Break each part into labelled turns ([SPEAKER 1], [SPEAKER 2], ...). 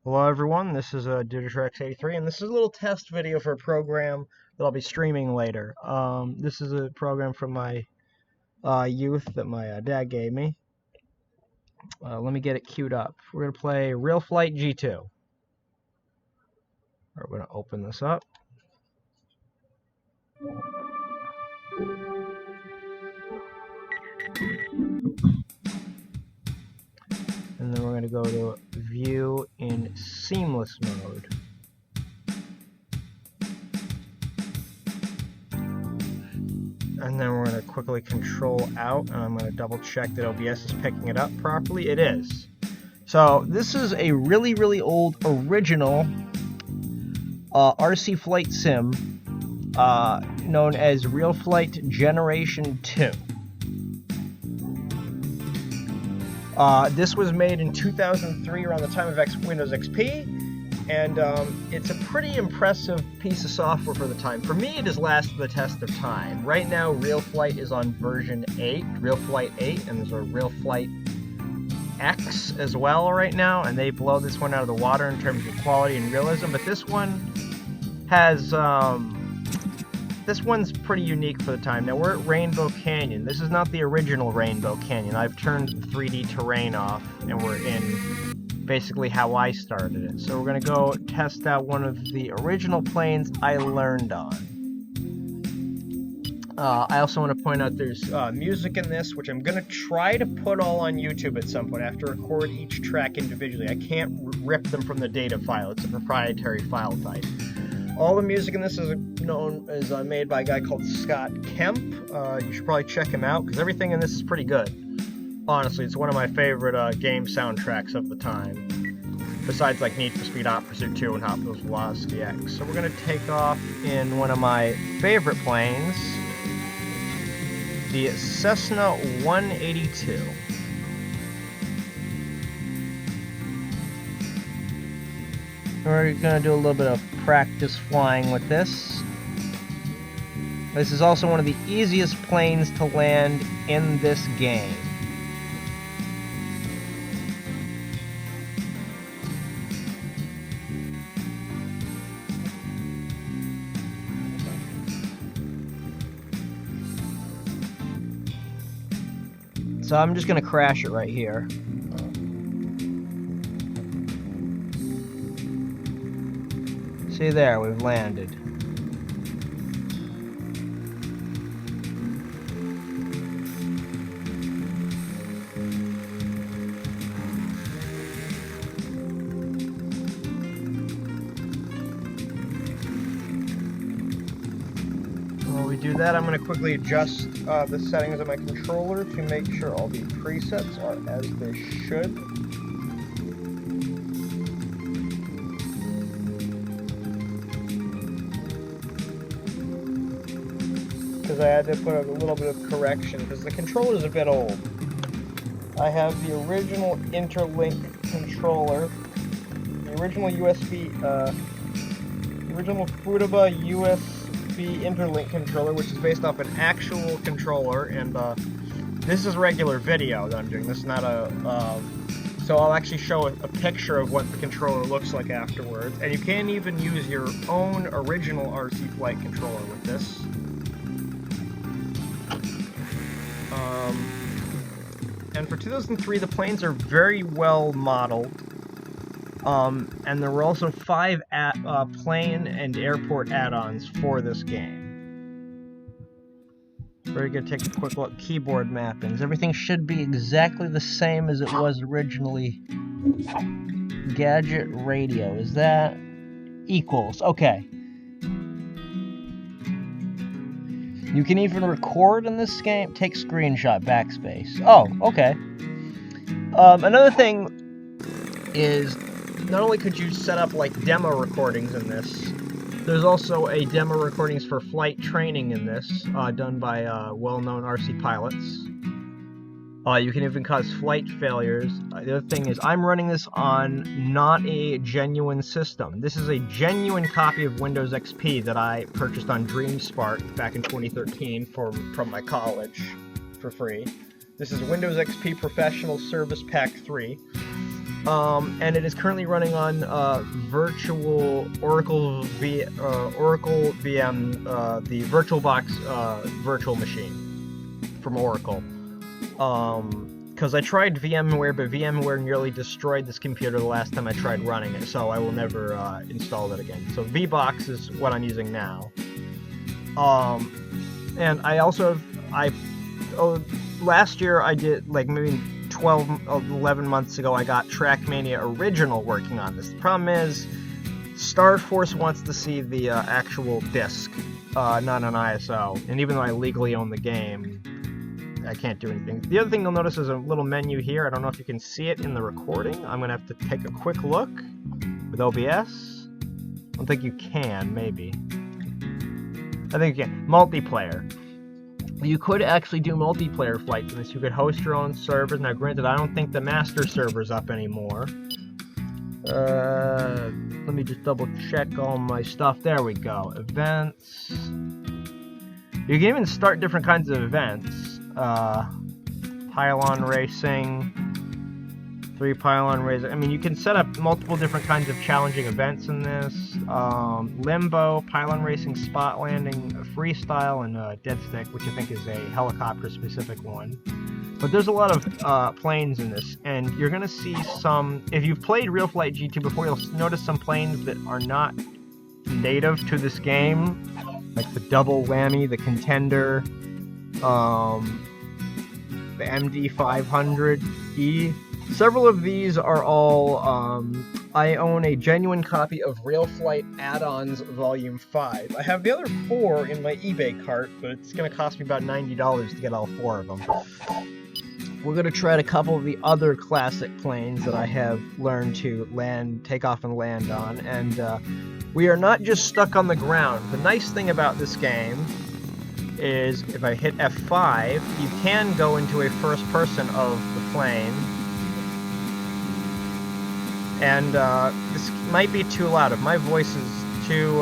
[SPEAKER 1] Hello everyone, this is DuderTrex83, and this is a little test video for a program that I'll be streaming later. This is a program from my youth that my dad gave me. Let me get it queued up. We're going to play RealFlight G2. We're going to open this up. And then we're going to go to View in Seamless Mode. And then we're going to quickly Control Out, and I'm going to double check that OBS is picking it up properly. It is. So this is a really old original RC flight sim known as RealFlight Generation 2. This was made in 2003 around the time of Windows XP, and it's a pretty impressive piece of software for the time. For me, it has lasted the test of time. Right now, RealFlight is on version 8, RealFlight 8, and there's a RealFlight X as well right now, and they blow this one out of the water in terms of quality and realism, but this one has, this one's pretty unique for the time. Now, we're at Rainbow Canyon. This is not the original Rainbow Canyon. I've turned the 3D terrain off, and we're in basically how I started it. So we're going to go test out one of the original planes I learned on. I also want to point out there's music in this, which I'm going to try to put all on YouTube at some point. I have to record each track individually. I can't rip them from the data file. It's a proprietary file type. All the music in this is made by a guy called Scott Kemp. You should probably check him out, because everything in this is pretty good. Honestly, it's one of my favorite game soundtracks of the time. Besides, like, Need for Speed Hot Pursuit 2 and Hot Wheels Velocity X. So we're going to take off in one of my favorite planes, the Cessna 182. We're going to do a little bit of practice flying with this. This is also one of the easiest planes to land in this game. So I'm just going to crash it right here. See there, we've landed. While we do that, I'm going to quickly adjust the settings of my controller to make sure all the presets are as they should. Because I had to put a little bit of correction, because the controller is a bit old. I have the original Interlink controller, the original USB, the original Futaba USB Interlink controller, which is based off an actual controller, and this is regular video that I'm doing. This is not a, so I'll actually show a picture of what the controller looks like afterwards, and you can even use your own original RC flight controller with this. And for 2003, the planes are very well modeled, and there were also 5 plane and airport add-ons for this game. We're going to take a quick look at keyboard mappings. Everything should be exactly the same as it was originally. Gadget radio, is that equals? Okay. You can even record in this game. Take screenshot, backspace. Oh, okay. Another thing is, not only could you set up like demo recordings in this, there's also a demo recordings for flight training in this, done by well-known RC pilots. You can even cause flight failures. The other thing is, I'm running this on not a genuine system. This is a genuine copy of Windows XP that I purchased on DreamSpark back in 2013 from my college for free. This is Windows XP Professional Service Pack 3. and it is currently running on virtual Oracle VM, the VirtualBox virtual machine from Oracle. Because I tried VMware, but VMware nearly destroyed this computer the last time I tried running it, so I will never install it again. So VBox is what I'm using now. And I also last year I did, like maybe 11 months ago, I got Trackmania Original working on this. The problem is, Starforce wants to see the actual disc, not an ISO. And even though I legally own the game, I can't do anything. The other thing you'll notice is a little menu here. I don't know if you can see it in the recording. I'm going to have to take a quick look with OBS. I don't think you can, maybe. I think you can. Multiplayer. You could actually do multiplayer flights in this. You could host your own servers. Now, granted, I don't think the master server's up anymore. Let me just double check all my stuff. There we go. Events. You can even start different kinds of events. Pylon racing, 3 pylon racing. I mean, you can set up multiple different kinds of challenging events in this. Limbo, pylon racing, spot landing, freestyle, and dead stick, which I think is a helicopter-specific one. But there's a lot of planes in this, and you're going to see some... If you've played RealFlight G2 before, you'll notice some planes that are not native to this game, like the double whammy, the Contender, the MD500E. Several of these are all, I own a genuine copy of RealFlight Add-Ons Volume 5. I have the other 4 in my eBay cart, but it's going to cost me about $90 to get all 4 of them. We're going to try a couple of the other classic planes that I have learned to take off and land on, and we are not just stuck on the ground. The nice thing about this game is if I hit F5, you can go into a first person of the plane. And this might be too loud. If my voice is too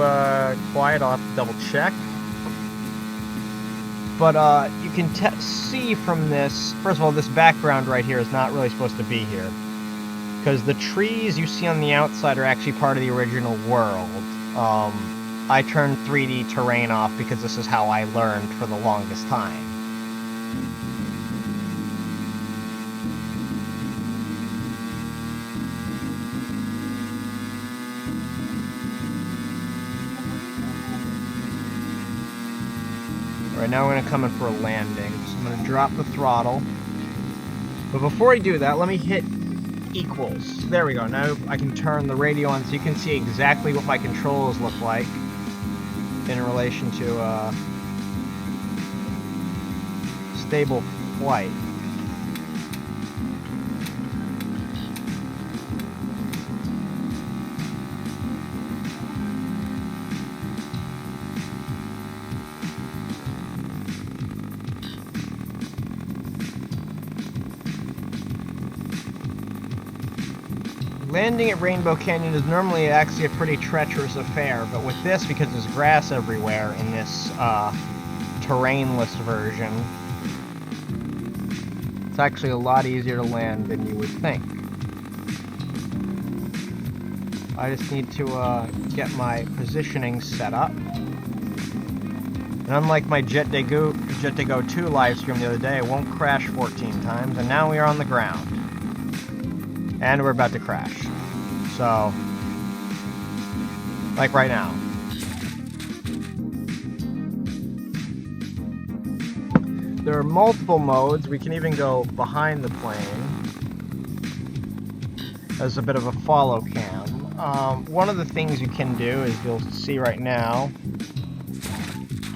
[SPEAKER 1] quiet, I'll have to double check. But you can see from this, first of all, this background right here is not really supposed to be here. Because the trees you see on the outside are actually part of the original world. I turned 3D terrain off because this is how I learned for the longest time. Right now we're going to come in for a landing, so I'm going to drop the throttle. But before I do that, let me hit equals. There we go. Now I can turn the radio on so you can see exactly what my controls look like in relation to stable flight. Landing at Rainbow Canyon is normally actually a pretty treacherous affair, but with this, because there's grass everywhere in this terrainless version, it's actually a lot easier to land than you would think. I just need to get my positioning set up. And unlike my JetDay Go 2 live stream the other day, it won't crash 14 times, and now we are on the ground. And we're about to crash. So, like right now. There are multiple modes. We can even go behind the plane as a bit of a follow cam. One of the things you can do is, you'll see right now,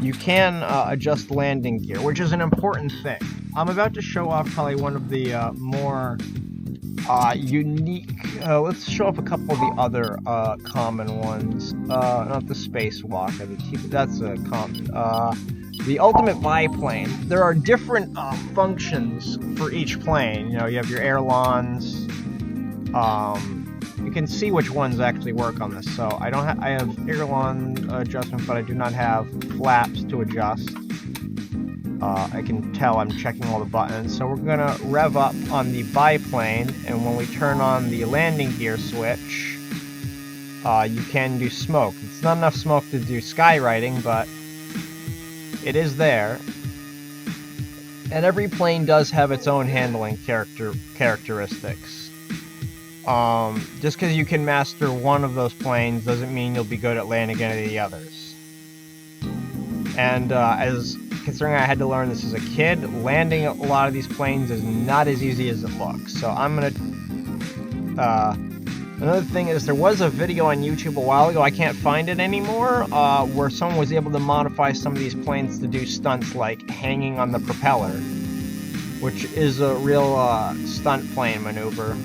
[SPEAKER 1] you can adjust landing gear, which is an important thing. I'm about to show off probably one of the more unique, let's show up a couple of the other common ones. Not the spacewalk, that's a common. The ultimate biplane. There are different functions for each plane. You know, you have your ailerons. You can see which ones actually work on this. So I have aileron adjustment, but I do not have flaps to adjust. I can tell I'm checking all the buttons. So we're gonna rev up on the biplane, and when we turn on the landing gear switch, you can do smoke. It's not enough smoke to do skywriting, but it is there. And every plane does have its own handling characteristics. Just because you can master one of those planes doesn't mean you'll be good at landing any of the others. And as considering I had to learn this as a kid, landing a lot of these planes is not as easy as it looks. So I'm gonna... another thing is, there was a video on YouTube a while ago, I can't find it anymore, where someone was able to modify some of these planes to do stunts like hanging on the propeller, which is a real stunt plane maneuver.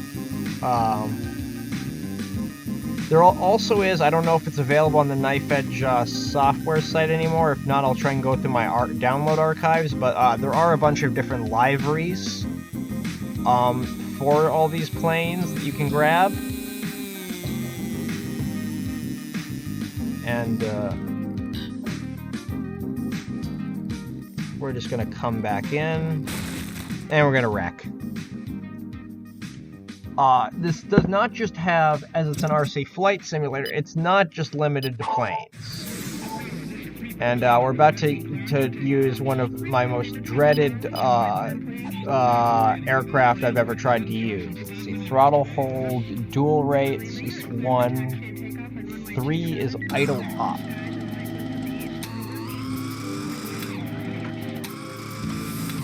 [SPEAKER 1] There also is, I don't know if it's available on the Knife Edge software site anymore. If not, I'll try and go through my download archives, but there are a bunch of different liveries for all these planes that you can grab. And we're just going to come back in, and we're going to wreck. This does not just have, as it's an RC flight simulator, it's not just limited to planes. And we're about to use one of my most dreaded aircraft I've ever tried to use. Let's see, throttle hold, dual rates is 1, 3 is idle up.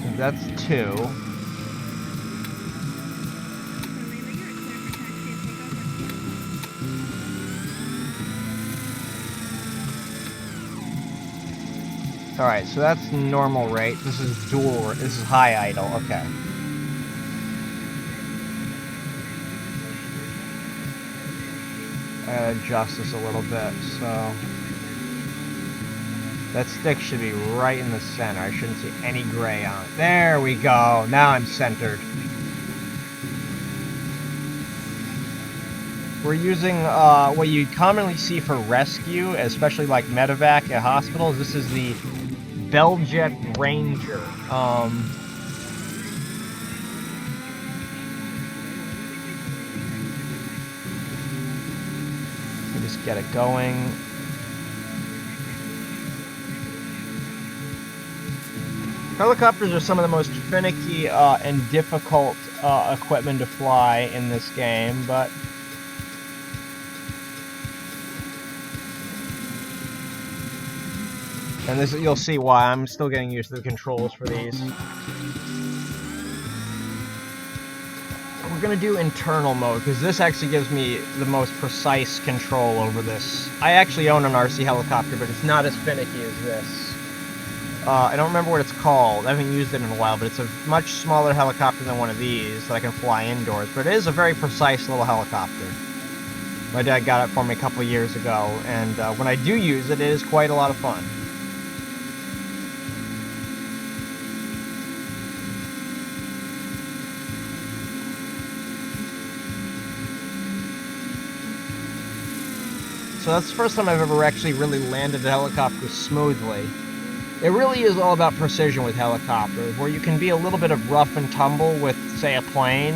[SPEAKER 1] And that's 2. Alright, so that's normal rate. This is dual, this is high idle, okay. I gotta adjust this a little bit, so... that stick should be right in the center. I shouldn't see any gray on it. There we go! Now I'm centered. We're using what you commonly see for rescue, especially like medevac at hospitals. This is the Belljet Ranger. Just get it going. Helicopters are some of the most finicky and difficult equipment to fly in this game, but and this, you'll see why. I'm still getting used to the controls for these. We're going to do internal mode, because this actually gives me the most precise control over this. I actually own an RC helicopter, but it's not as finicky as this. I don't remember what it's called. I haven't used it in a while, but it's a much smaller helicopter than one of these that I can fly indoors. But it is a very precise little helicopter. My dad got it for me a couple years ago, and when I do use it, it is quite a lot of fun. So that's the first time I've ever actually really landed a helicopter smoothly. It really is all about precision with helicopters, where you can be a little bit of rough and tumble with, say, a plane.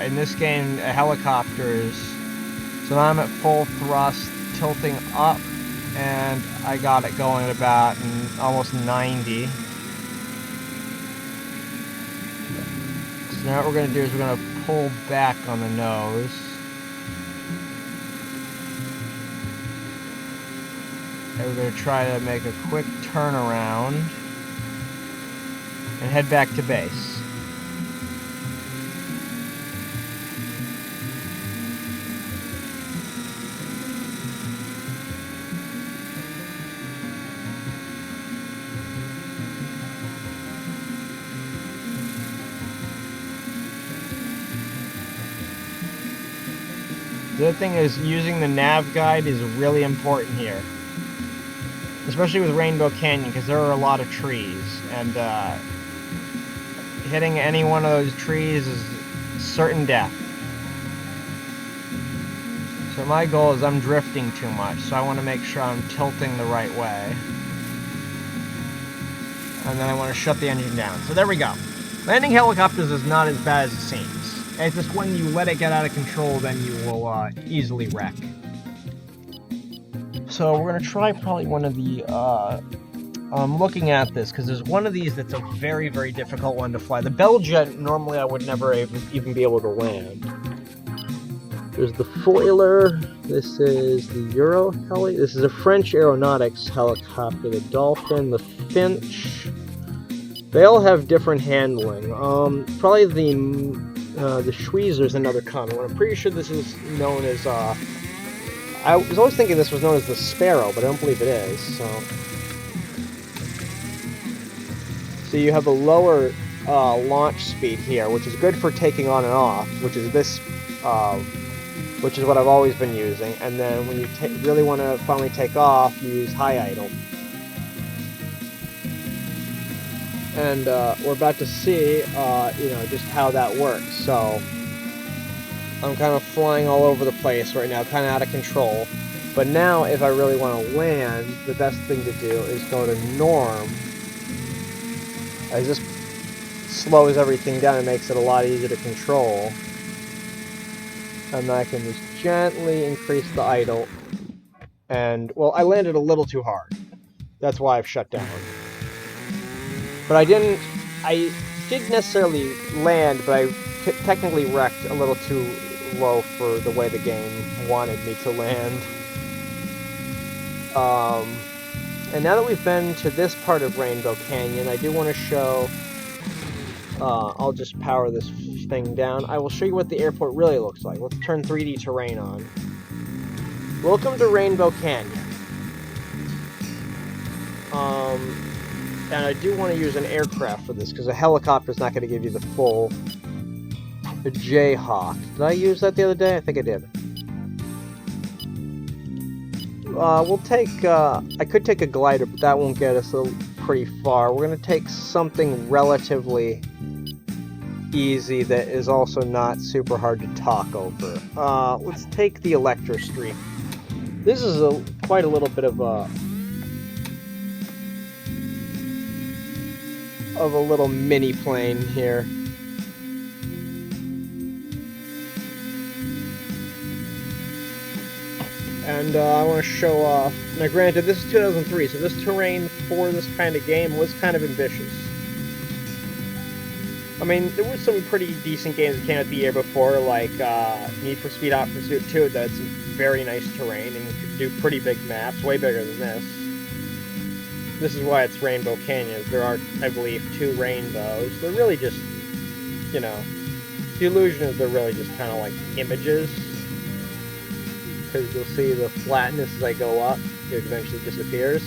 [SPEAKER 1] In this game, helicopters, so now I'm at full thrust, tilting up, and I got it going at about almost 90. So now what we're going to do is we're going to pull back on the nose. And we're going to try to make a quick turnaround and head back to base. The other thing is, using the nav guide is really important here. Especially with Rainbow Canyon, because there are a lot of trees, and hitting any one of those trees is certain death. So my goal is, I'm drifting too much, so I want to make sure I'm tilting the right way. And then I want to shut the engine down. So there we go. Landing helicopters is not as bad as it seems. It's just when you let it get out of control, then you will easily wreck. So we're going to try probably one of the... I'm looking at this, because there's one of these that's a very, very difficult one to fly. The Bell Jet, normally I would never even be able to land. There's the Foiler. This is the Euro Heli. This is a French aeronautics helicopter. The Dolphin, the Finch. They all have different handling. Probably the Schweezer is another common one. I'm pretty sure this is known as, I was always thinking this was known as the Sparrow, but I don't believe it is, So you have a lower launch speed here, which is good for taking on and off, which is this, which is what I've always been using. And then when you really want to finally take off, you use high idle. And we're about to see, just how that works. So I'm kind of flying all over the place right now, kind of out of control. But now, if I really want to land, the best thing to do is go to norm. As this slows everything down and makes it a lot easier to control. And I can just gently increase the idle. And, well, I landed a little too hard. That's why I've shut down. But I did necessarily land, but I technically wrecked a little too low for the way the game wanted me to land. And now that we've been to this part of Rainbow Canyon, I do want to show, I'll just power this thing down. I will show you what the airport really looks like. Let's turn 3D terrain on. Welcome to Rainbow Canyon. And I do want to use an aircraft for this, because a helicopter is not going to give you the full Jayhawk. Did I use that the other day? I think I did. We'll take, I could take a glider, but that won't get us pretty far. We're going to take something relatively easy that is also not super hard to talk over. Let's take the Electrostream. This is quite a little bit of a little mini plane here. And I want to show off. Now granted, this is 2003, so this terrain for this kind of game was kind of ambitious. I mean, there were some pretty decent games that came out the year before, like Need for Speed Hot Pursuit 2, that's very nice terrain and could do pretty big maps, way bigger than this. This is why it's Rainbow Canyon. There are, I believe, 2 rainbows. They're really just, the illusion is they're really just kind of like images. Because you'll see the flatness as I go up, it eventually disappears.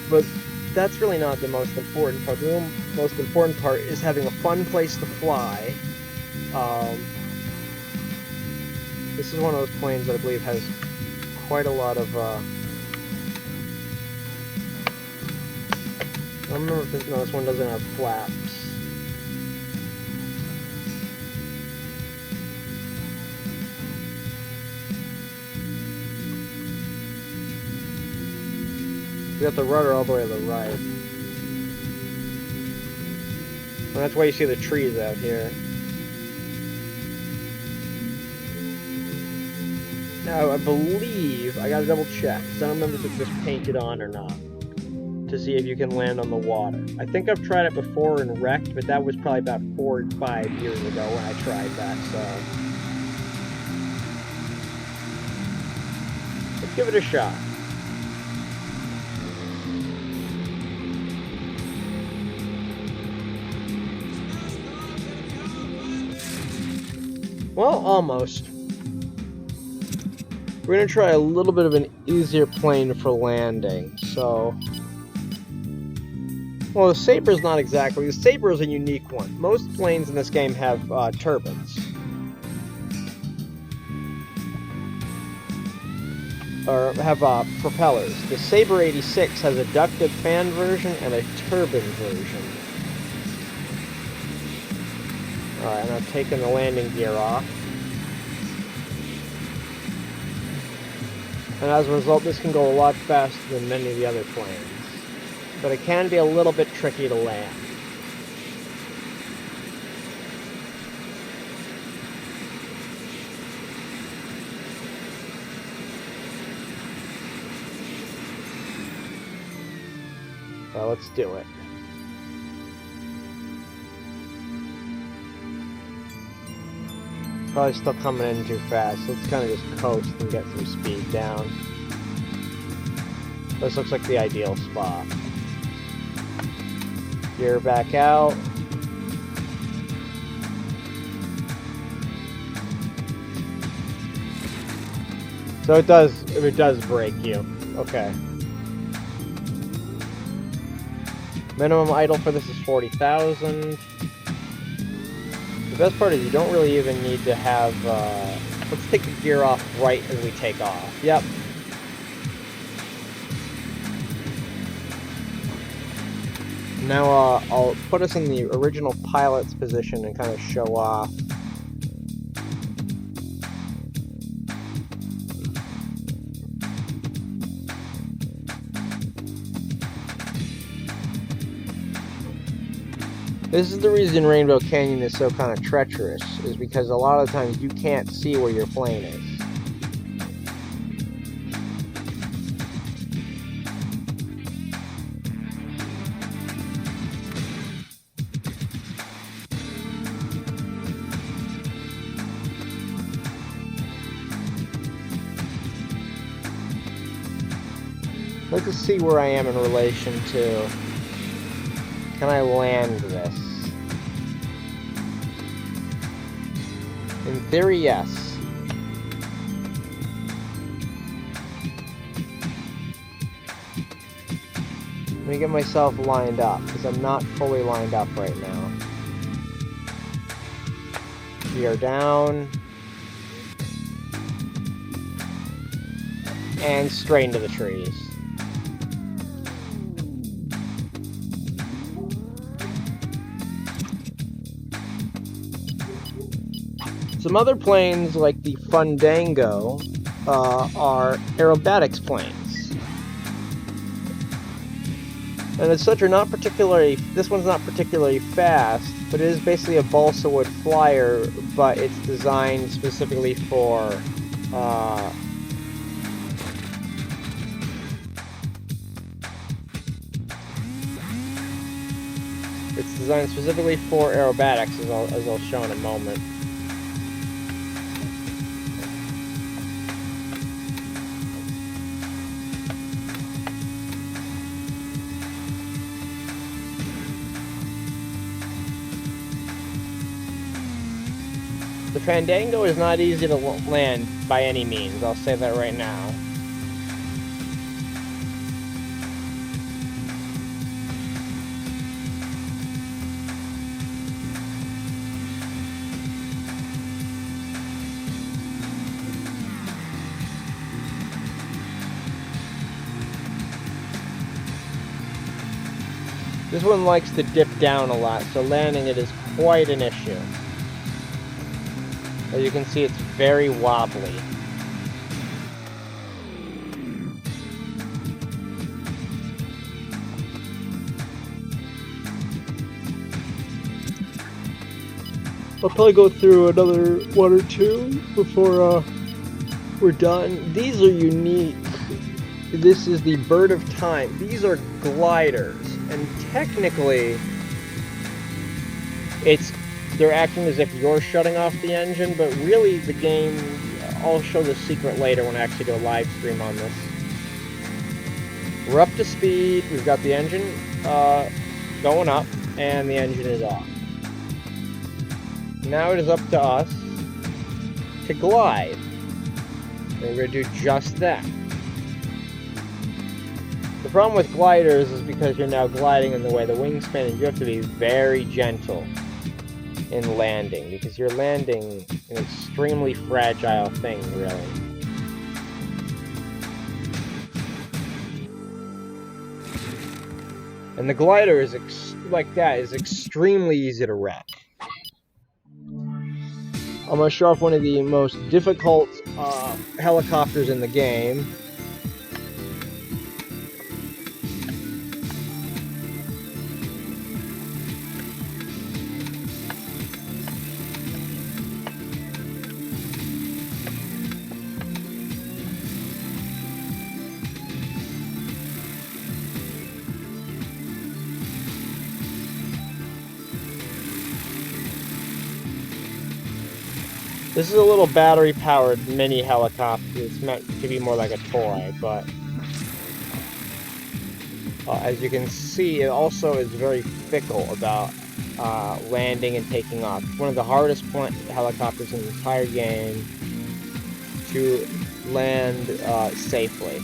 [SPEAKER 1] But that's really not the most important part. The most important part is having a fun place to fly. This is one of those planes that I believe has quite a lot of... I don't remember if this one doesn't have flaps. We got the rudder all the way to the right. And that's why you see the trees out here. Now, I believe, I gotta double check, because I don't remember if it's just painted on or not, to see if you can land on the water. I think I've tried it before and wrecked, but that was probably about 4 or 5 years ago when I tried that, so... let's give it a shot. Well, almost. We're going to try a little bit of an easier plane for landing, so... well, the Saber's not exactly. The Saber is a unique one. Most planes in this game have turbines. Or have propellers. The Saber 86 has a ducted fan version and a turbine version. Alright, and I've taken the landing gear off. And as a result, this can go a lot faster than many of the other planes. but it can be a little bit tricky to land. So let's do it. Probably still coming in too fast. Let's kind of just coast and get some speed down. This looks like the ideal spot. Gear back out. So it does break you. Okay. Minimum idle for this is 40,000. The best part is you don't really even need to have, let's take the gear off right as we take off. Yep. Now I'll put us in the original pilot's position and kind of show off. This is the reason Rainbow Canyon is so kind of treacherous, is because a lot of times you can't see where your plane is. Let's just see where I am in relation to... Can I land this? In theory, yes. Let me get myself lined up, because I'm not fully lined up right now. Gear down. And straight into the trees. Some other planes, like the Fandango, are aerobatics planes. And as such, are not particularly, this one's not particularly fast, but it is basically a balsa wood flyer, but it's designed specifically for, it's designed specifically for aerobatics, as I'll show in a moment. The Fandango is not easy to land by any means, I'll say that right now. This one likes to dip down a lot, so landing it is quite an issue. As you can see, it's very wobbly. I'll probably go through another one or two before we're done. These are unique. This is the Bird of Time. These are gliders, and technically, they're acting as if you're shutting off the engine, but really the game, I'll show the secret later when I actually do a live stream on this. We're up to speed, we've got the engine going up, and the engine is off. Now it is up to us to glide. And we're going to do just that. The problem with gliders is because you're now gliding in the way the wingspan, and you have to be very gentle in landing, because you're landing an extremely fragile thing, really. And the glider is like that is extremely easy to wreck. I'm going to show off one of the most difficult helicopters in the game. This is a little battery-powered mini helicopter. It's meant to be more like a toy, but as you can see, it also is very fickle about landing and taking off. It's one of the hardest helicopters in the entire game to land safely.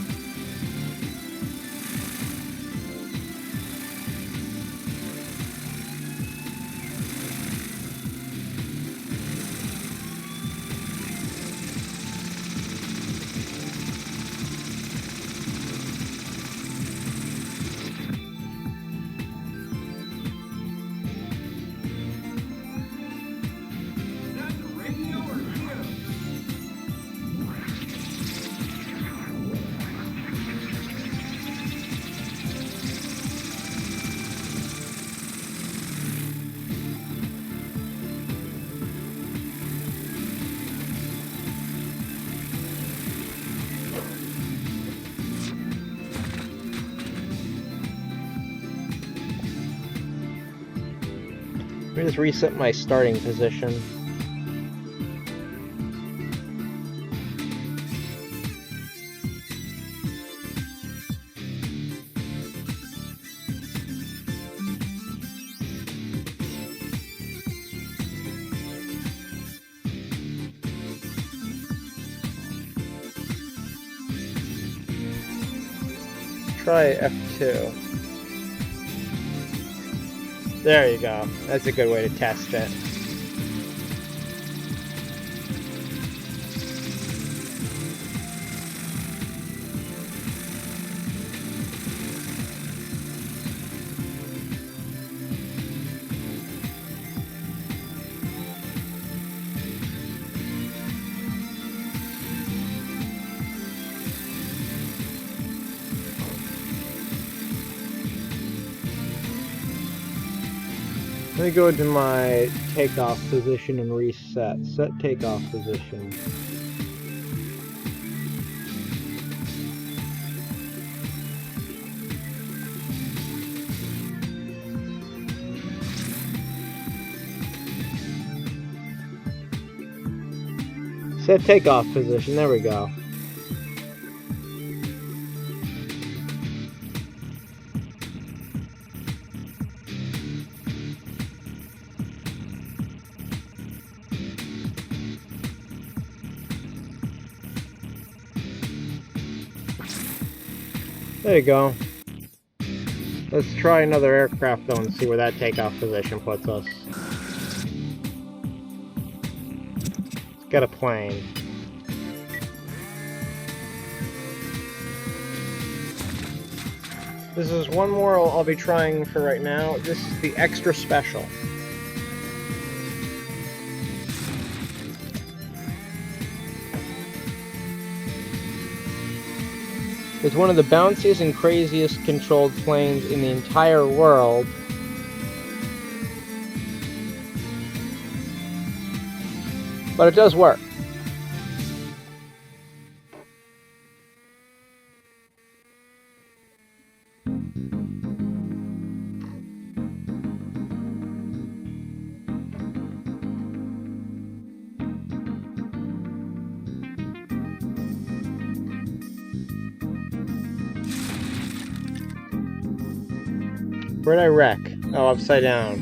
[SPEAKER 1] Let me just reset my starting position. Try F2. There you go. That's a good way to test it. Let me go to my takeoff position and reset. Set takeoff position. Set takeoff position. There we go. There you go. Let's try another aircraft though and see where that takeoff position puts us. Let's get a plane. This is one more I'll be trying for right now. This is the extra special. It's one of the bounciest and craziest controlled planes in the entire world. But it does work. Where'd I wreck? Oh, upside down.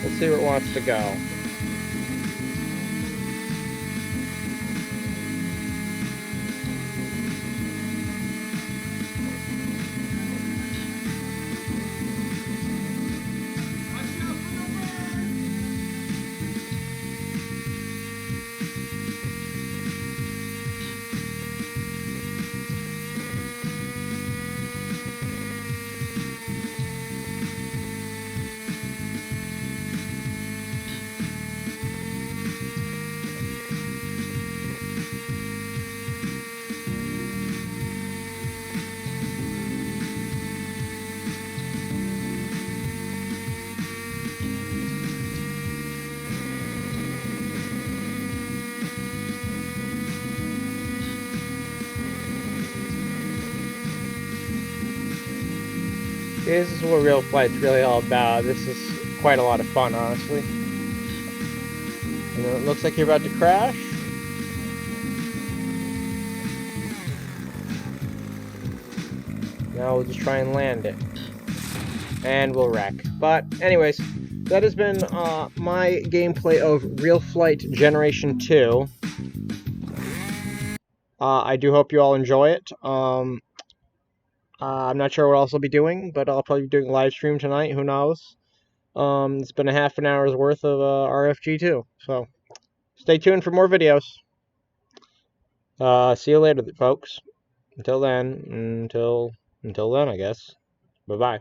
[SPEAKER 1] Let's see where it wants to go. This is what RealFlight's really all about. This is quite a lot of fun, honestly. And it looks like you're about to crash. Now we'll just try and land it. And we'll wreck. But anyways, that has been my gameplay of RealFlight Generation 2. I do hope you all enjoy it. I'm not sure what else I'll be doing, but I'll probably be doing a live stream tonight. Who knows? It's been a half an hour's worth of RFG2. So stay tuned for more videos. See you later, folks. Until then, I guess. Bye-bye.